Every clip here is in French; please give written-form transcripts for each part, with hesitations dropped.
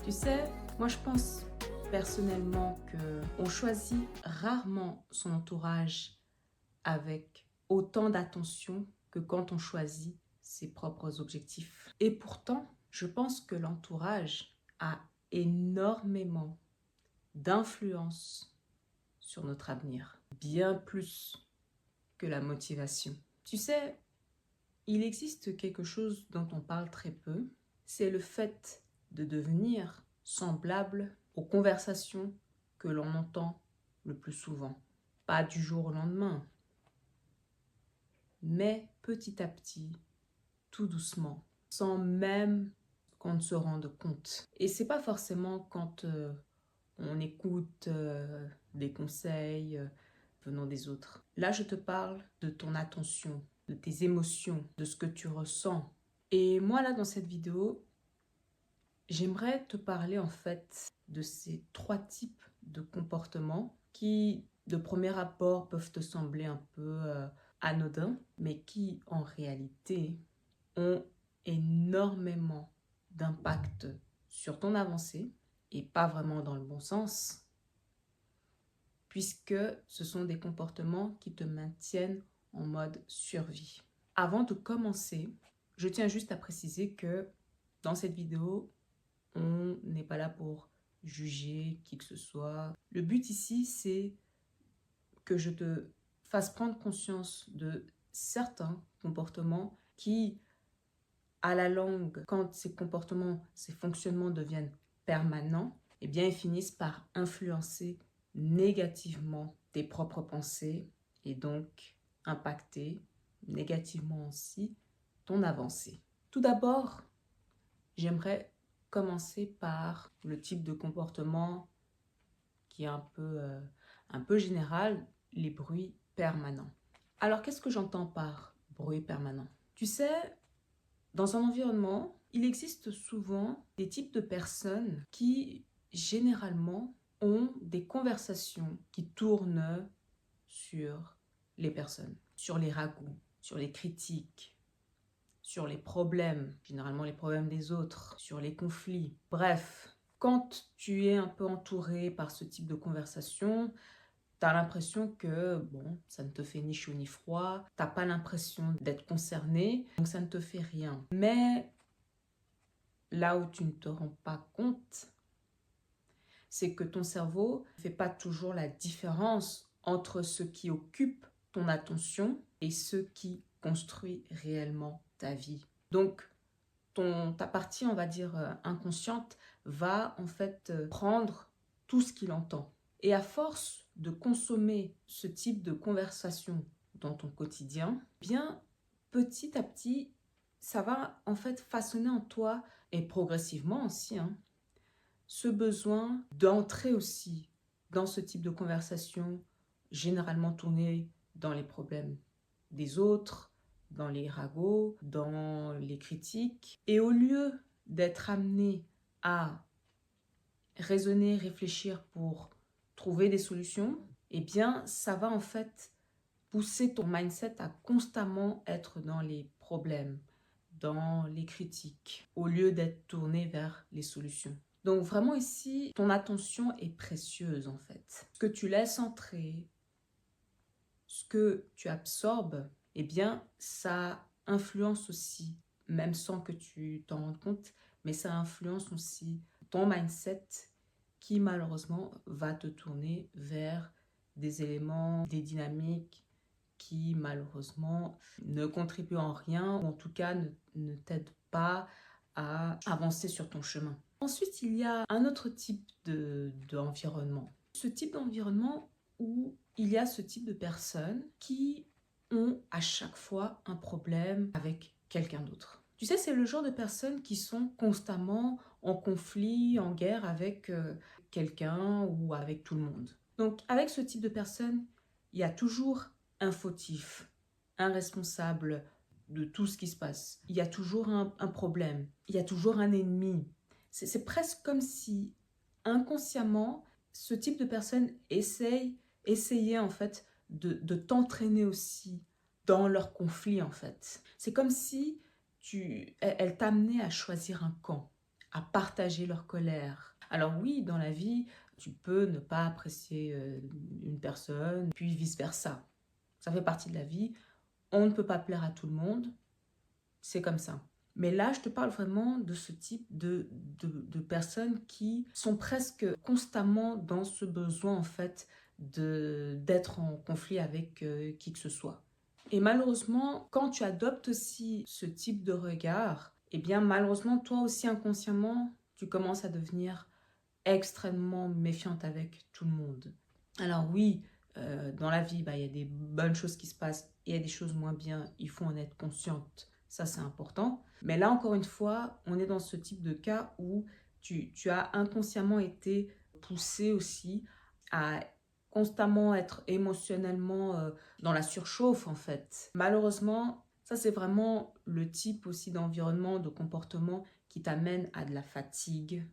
Tu sais, moi je pense personnellement qu'on choisit rarement son entourage avec autant d'attention que quand on choisit ses propres objectifs. Et pourtant, je pense que l'entourage a énormément d'influence sur notre avenir, bien plus que la motivation. Tu sais, il existe quelque chose dont on parle très peu, c'est le fait de devenir semblable aux conversations que l'on entend le plus souvent. Pas du jour au lendemain, mais petit à petit, tout doucement, sans même qu'on ne se rende compte. Et c'est pas forcément quand on écoute des conseils venant des autres. Là, je te parle de ton attention, de tes émotions, de ce que tu ressens. Et moi, là, dans cette vidéo, j'aimerais te parler en fait de ces 3 types de comportements qui, de premier abord, peuvent te sembler un peu anodins, mais qui, en réalité, ont énormément d'impact sur ton avancée, et pas vraiment dans le bon sens, puisque ce sont des comportements qui te maintiennent en mode survie. Avant de commencer, je tiens juste à préciser que dans cette vidéo, on n'est pas là pour juger qui que ce soit. Le but ici, c'est que je te fasse prendre conscience de certains comportements qui, à la longue, quand ces comportements, ces fonctionnements deviennent permanents, eh bien, ils finissent par influencer négativement tes propres pensées et donc impacter négativement aussi ton avancée. Tout d'abord, j'aimerais commencer par le type de comportement qui est un peu général, les bruits permanents. Alors, qu'est-ce que j'entends par bruit permanent? Tu sais, dans un environnement, il existe souvent des types de personnes qui, généralement, ont des conversations qui tournent sur les personnes, sur les ragots, sur les critiques, sur les problèmes, généralement les problèmes des autres, sur les conflits. Bref, quand tu es un peu entouré par ce type de conversation, tu as l'impression que, bon, ça ne te fait ni chaud ni froid, tu n'as pas l'impression d'être concerné, donc ça ne te fait rien. Mais là où tu ne te rends pas compte, c'est que ton cerveau ne fait pas toujours la différence entre ce qui occupe ton attention et ce qui construit réellement ta vie. Donc, ta partie, on va dire, inconsciente, va en fait prendre tout ce qu'il entend. Et à force de consommer ce type de conversation dans ton quotidien, eh bien, petit à petit, ça va en fait façonner en toi, et progressivement aussi, ce besoin d'entrer aussi dans ce type de conversation, généralement tournée dans les problèmes des autres, dans les ragots, dans les critiques. Et au lieu d'être amené à raisonner, réfléchir pour trouver des solutions, eh bien, ça va en fait pousser ton mindset à constamment être dans les problèmes, dans les critiques, au lieu d'être tourné vers les solutions. Donc vraiment ici, ton attention est précieuse en fait. Ce que tu laisses entrer, ce que tu absorbes, eh bien, ça influence aussi, même sans que tu t'en rendes compte, mais ça influence aussi ton mindset qui malheureusement va te tourner vers des éléments, des dynamiques qui malheureusement ne contribuent en rien ou en tout cas ne t'aident pas à avancer sur ton chemin. Ensuite, il y a un autre type d'environnement. Ce type d'environnement où il y a ce type de personnes qui ont à chaque fois un problème avec quelqu'un d'autre. Tu sais, c'est le genre de personnes qui sont constamment en conflit, en guerre avec quelqu'un ou avec tout le monde. Donc, avec ce type de personnes, il y a toujours un fautif, un responsable de tout ce qui se passe. Il y a toujours un problème, il y a toujours un ennemi. C'est presque comme si, inconsciemment, ce type de personne essayait en fait de t'entraîner aussi dans leur conflit en fait. C'est comme si elle t'amenait à choisir un camp, à partager leur colère. Alors oui, dans la vie, tu peux ne pas apprécier une personne, puis vice-versa. Ça fait partie de la vie. On ne peut pas plaire à tout le monde. C'est comme ça. Mais là, je te parle vraiment de ce type de personnes qui sont presque constamment dans ce besoin, en fait, d'être en conflit avec qui que ce soit. Et malheureusement, quand tu adoptes aussi ce type de regard, eh bien, malheureusement, toi aussi, inconsciemment, tu commences à devenir extrêmement méfiante avec tout le monde. Alors oui, dans la vie, il y a des bonnes choses qui se passent et il y a des choses moins bien. Il faut en être consciente. Ça, c'est important. Mais là, encore une fois, on est dans ce type de cas où tu as inconsciemment été poussé aussi à constamment être émotionnellement dans la surchauffe, en fait. Malheureusement, ça, c'est vraiment le type aussi d'environnement, de comportement qui t'amène à de la fatigue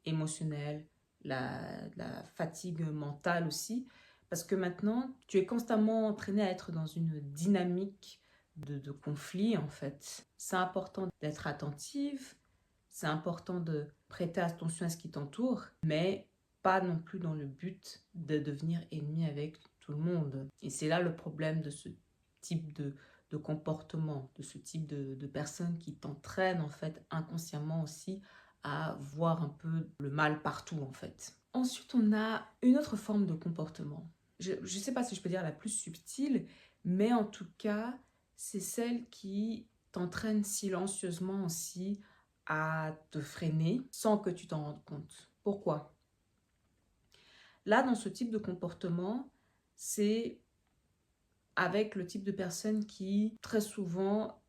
émotionnelle, la fatigue mentale aussi, parce que maintenant, tu es constamment entraîné à être dans une dynamique de conflit, en fait. C'est important d'être attentive, c'est important de prêter attention à ce qui t'entoure, mais pas non plus dans le but de devenir ennemi avec tout le monde. Et c'est là le problème de ce type de comportement, de ce type de personnes qui t'entraînent en fait inconsciemment aussi à voir un peu le mal partout en fait. Ensuite, on a une autre forme de comportement. Je ne sais pas si je peux dire la plus subtile, mais en tout cas, c'est celle qui t'entraîne silencieusement aussi à te freiner sans que tu t'en rendes compte. Pourquoi? Là, dans ce type de comportement, c'est avec le type de personne qui, très souvent,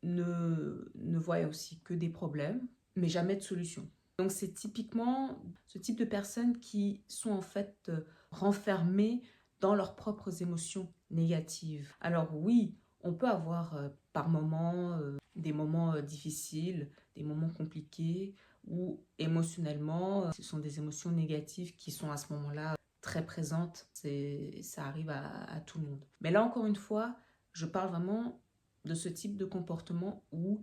ne voit aussi que des problèmes, mais jamais de solution. Donc, c'est typiquement ce type de personnes qui sont en fait renfermées dans leurs propres émotions négatives. Alors oui, on peut avoir par moments des moments difficiles, des moments compliqués, où émotionnellement, ce sont des émotions négatives qui sont à ce moment-là très présentes. Ça arrive à tout le monde. Mais là, encore une fois, je parle vraiment de ce type de comportement où,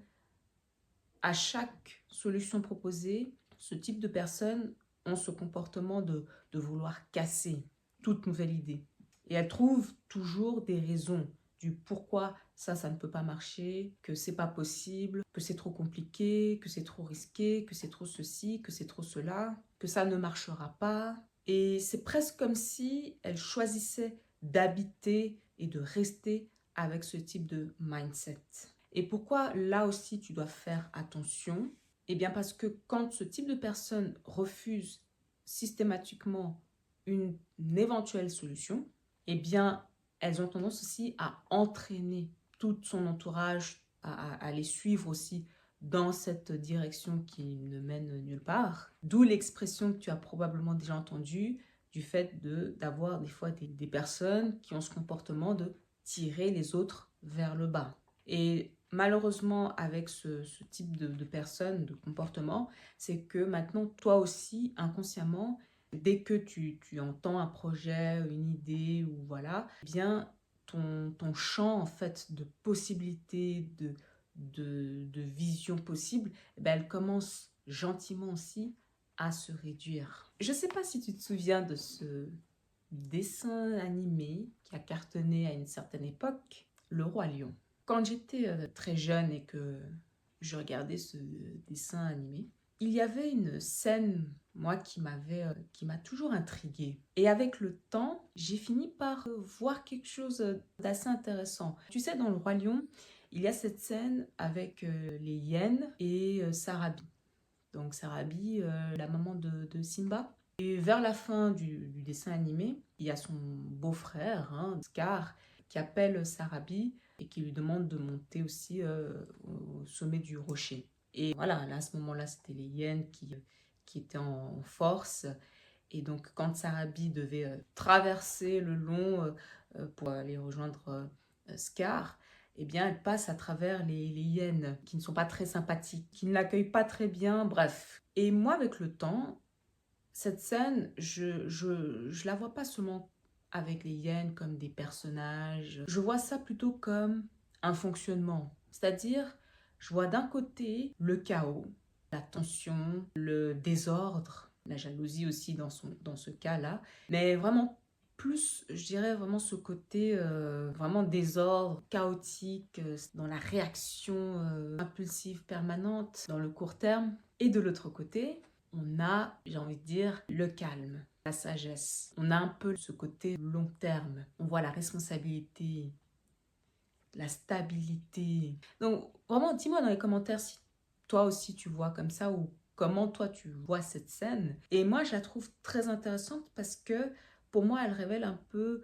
à chaque solution proposée, ce type de personnes ont ce comportement de vouloir casser toute nouvelle idée. Et elles trouvent toujours des raisons du pourquoi ça ne peut pas marcher, que c'est pas possible, que c'est trop compliqué, que c'est trop risqué, que c'est trop ceci, que c'est trop cela, que ça ne marchera pas. Et c'est presque comme si elles choisissaient d'habiter et de rester avec ce type de mindset. Et pourquoi là aussi tu dois faire attention? Eh bien parce que quand ce type de personne refuse systématiquement une éventuelle solution, eh bien elles ont tendance aussi à entraîner tout son entourage, à les suivre aussi dans cette direction qui ne mène nulle part. D'où l'expression que tu as probablement déjà entendue du fait d'avoir des fois des personnes qui ont ce comportement de tirer les autres vers le bas. Et malheureusement, avec ce type de personnes, de comportement, c'est que maintenant, toi aussi, inconsciemment, dès que tu entends un projet, une idée, ou voilà, eh bien, ton champ, en fait, de possibilités, de vision possible, eh bien, elle commence gentiment aussi à se réduire. Je ne sais pas si tu te souviens de ce dessin animé qui a cartonné à une certaine époque, Le Roi Lion. Quand j'étais très jeune et que je regardais ce dessin animé, il y avait une scène, moi, qui m'a toujours intriguée. Et avec le temps, j'ai fini par voir quelque chose d'assez intéressant. Tu sais, dans Le Roi Lion, il y a cette scène avec les hyènes et Sarabi. Donc Sarabi, la maman de Simba. Et vers la fin du dessin animé, il y a son beau-frère, Scar, qui appelle Sarabi et qui lui demande de monter aussi au sommet du rocher. Et voilà, là, à ce moment-là, c'était les hyènes qui étaient en force. Et donc, quand Sarabi devait traverser le long pour aller rejoindre Scar, eh bien, elle passe à travers les hyènes qui ne sont pas très sympathiques, qui ne l'accueillent pas très bien, bref. Et moi, avec le temps, cette scène, je la vois pas seulement avec les hyènes comme des personnages. Je vois ça plutôt comme un fonctionnement. C'est-à-dire, je vois d'un côté le chaos, la tension, le désordre, la jalousie aussi dans ce cas-là. Mais vraiment plus, je dirais vraiment ce côté vraiment désordre, chaotique, dans la réaction impulsive permanente, dans le court terme. Et de l'autre côté, on a, j'ai envie de dire, le calme, la sagesse. On a un peu ce côté long terme. On voit la responsabilité, la stabilité. Donc, vraiment, dis-moi dans les commentaires si toi aussi tu vois comme ça ou comment toi tu vois cette scène. Et moi, je la trouve très intéressante parce que pour moi, elle révèle un peu,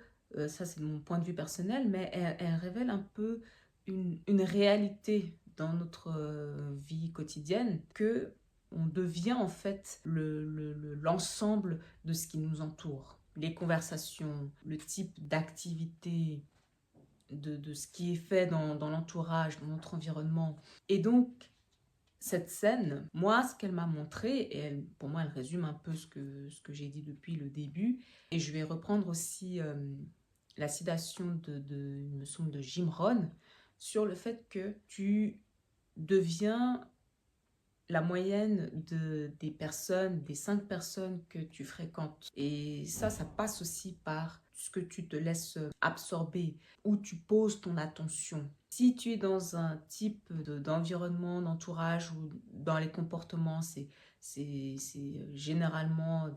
ça c'est mon point de vue personnel, mais elle révèle un peu une réalité dans notre vie quotidienne que on devient en fait l'ensemble de ce qui nous entoure. Les conversations, le type d'activité, de ce qui est fait dans l'entourage, dans notre environnement. Et donc, cette scène, moi, ce qu'elle m'a montré, et pour moi, elle résume un peu ce que j'ai dit depuis le début, et je vais reprendre aussi la citation il me semble, de Jim Rohn, sur le fait que tu deviens la moyenne des personnes, des 5 personnes que tu fréquentes. Et ça passe aussi par ce que tu te laisses absorber, où tu poses ton attention. Si tu es dans un type d'environnement, d'entourage ou dans les comportements, c'est généralement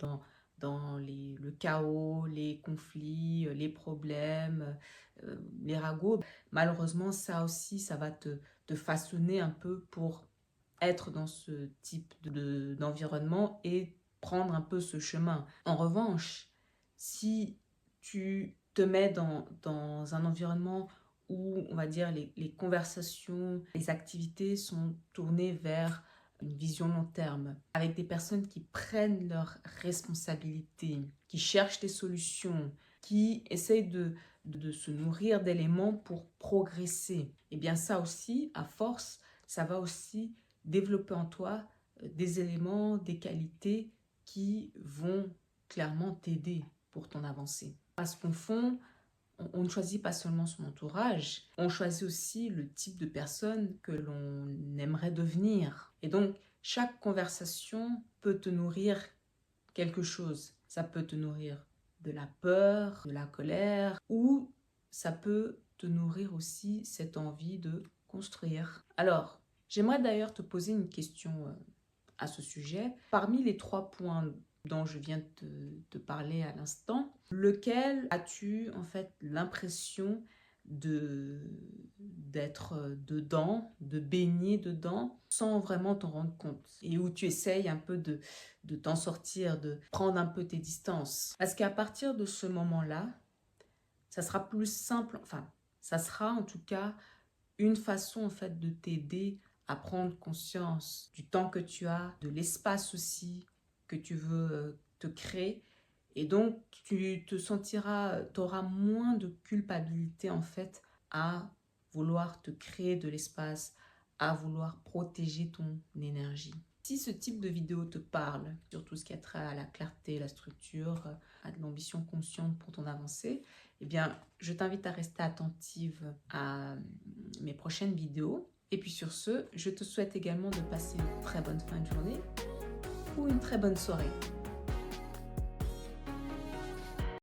dans le chaos, les conflits, les problèmes, les ragots. Malheureusement, ça aussi, ça va te façonner un peu pour être dans ce type d'environnement et prendre un peu ce chemin. En revanche, si tu te mets dans un environnement où, on va dire, les conversations, les activités sont tournées vers une vision long terme, avec des personnes qui prennent leurs responsabilités, qui cherchent des solutions, qui essayent de se nourrir d'éléments pour progresser, et bien ça aussi, à force, ça va aussi développer en toi des éléments, des qualités qui vont clairement t'aider pour ton avancée. Parce qu'au fond, on ne choisit pas seulement son entourage, on choisit aussi le type de personne que l'on aimerait devenir. Et donc, chaque conversation peut te nourrir quelque chose. Ça peut te nourrir de la peur, de la colère, ou ça peut te nourrir aussi cette envie de construire. Alors, j'aimerais d'ailleurs te poser une question à ce sujet. Parmi les 3 points dont je viens de te parler à l'instant, lequel as-tu en fait l'impression d'être dedans, de baigner dedans, sans vraiment t'en rendre compte, et où tu essayes un peu de t'en sortir, de prendre un peu tes distances? Parce qu'à partir de ce moment-là, ça sera plus simple, enfin, ça sera en tout cas une façon en fait de t'aider à prendre conscience du temps que tu as, de l'espace aussi que tu veux te créer. Et donc, tu te sentiras, tu auras moins de culpabilité en fait à vouloir te créer de l'espace, à vouloir protéger ton énergie. Si ce type de vidéo te parle, sur tout ce qui a trait à la clarté, la structure, à de l'ambition consciente pour ton avancée, eh bien, je t'invite à rester attentive à mes prochaines vidéos. Et puis sur ce, je te souhaite également de passer une très bonne fin de journée ou une très bonne soirée.